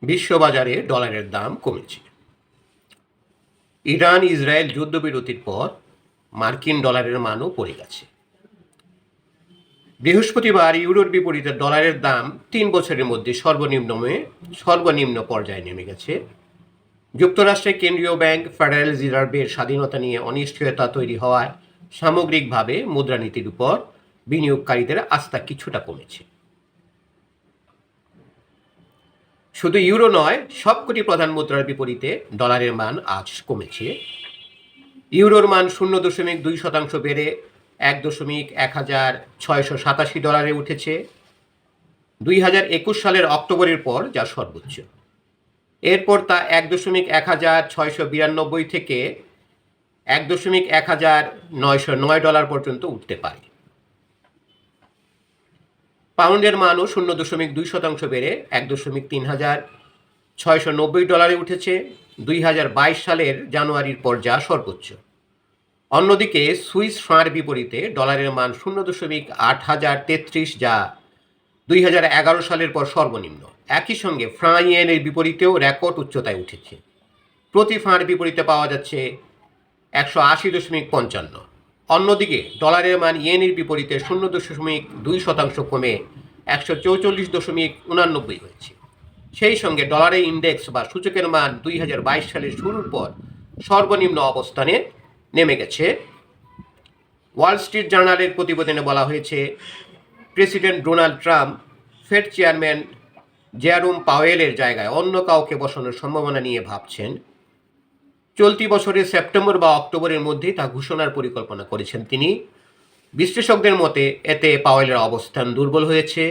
বিশ্ববাজারে ডলারের দাম কমেছে। ইরান ইসরায়েল যুদ্ধবিরতির পর মার্কিন ডলারের মানও পড়ে গেছে। বৃহস্পতিবার ইউরোর বিপরীতে ডলারের দাম 3 বছরের মধ্যে সর্বনিম্ন পর্যায়ে নেমে গেছে। যুক্তরাষ্ট্রের কেন্দ্রীয় ব্যাংক ফেডারেল রিজার্ভের স্বাধীনতা নিয়ে অনিশ্চয়তা তৈরি হওয়ায় সামগ্রিকভাবে মুদ্রানীতির উপর বিনিয়োগকারীদের আস্থা কিছুটা কমেছে। শুধু ইউরো নয়, সবকটি প্রধান মুদ্রার বিপরীতে ডলারের মান আজ কমেছে। ইউরোর মান 0.2% বেড়ে 1.1687 ডলারে উঠেছে, 2021 সালের অক্টোবরের পর যা সর্বোচ্চ। এরপর তা 1.1692 থেকে 1.1909 ডলার পর্যন্ত উঠতে পারে। পাউন্ডের মানও 0.2% বেড়ে 1.3690 ডলারে উঠেছে, 2022 সালের জানুয়ারির পর যা সর্বোচ্চ। অন্যদিকে সুইস ফ্রাঁর বিপরীতে ডলারের মান 0.8033, যা 2011 সালের পর সর্বনিম্ন। একই সঙ্গে ফ্রাঁ ইয়েনের বিপরীতেও রেকর্ড উচ্চতায় উঠেছে। প্রতি ফ্রাঁর বিপরীতে পাওয়া যাচ্ছে 180.55। অন্যদিকে ডলারের মান ইয়েনের বিপরীতে 0.2% কমে 144.89 হয়েছে। সেই সঙ্গে ডলারের ইন্ডেক্স বা সূচকের মান 2022 সালের শুরুর পর সর্বনিম্ন অবস্থানে নেমে গেছে। ওয়াল স্ট্রিট জার্নালের প্রতিবেদনে বলা হয়েছে, president Donald Trump Fed chairman Jerome পাওয়েলের জায়গায় অন্য কাউকে বসানোর সম্ভাবনা নিয়ে ভাবছেন। চলতি বছরের সেপ্টেম্বর বা অক্টোবরের মধ্যেই তা ঘোষণার পরিকল্পনা করেছেন তিনি। বিশ্লেষকদের মতে এতে পাওয়েলের অবস্থান দুর্বল হয়েছে।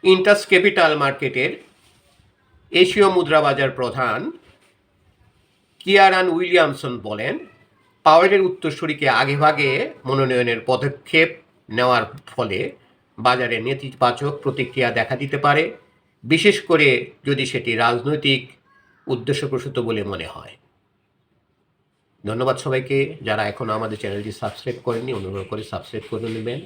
ইন্টাস ক্যাপিটাল মার্কেটের এশীয় মুদ্রা বাজার প্রধান কিয়ারান উইলিয়ামসন বলেন, পাওয়েলের উত্তরসূরিকে আগেভাগে মনোনয়নের পদক্ষেপ নেওয়ার ফলে বাজারে নেতিবাচক প্রতিক্রিয়া দেখা দিতে পারে, বিশেষ করে যদি সেটি রাজনৈতিক উদ্দেশ্যপ্রসূত বলে মনে হয়। ধন্যবাদ সবাইকে। যারা এখনও আমাদের চ্যানেলটি সাবস্ক্রাইব করেননি, অনুগ্রহ করে সাবস্ক্রাইব করে নেবেন।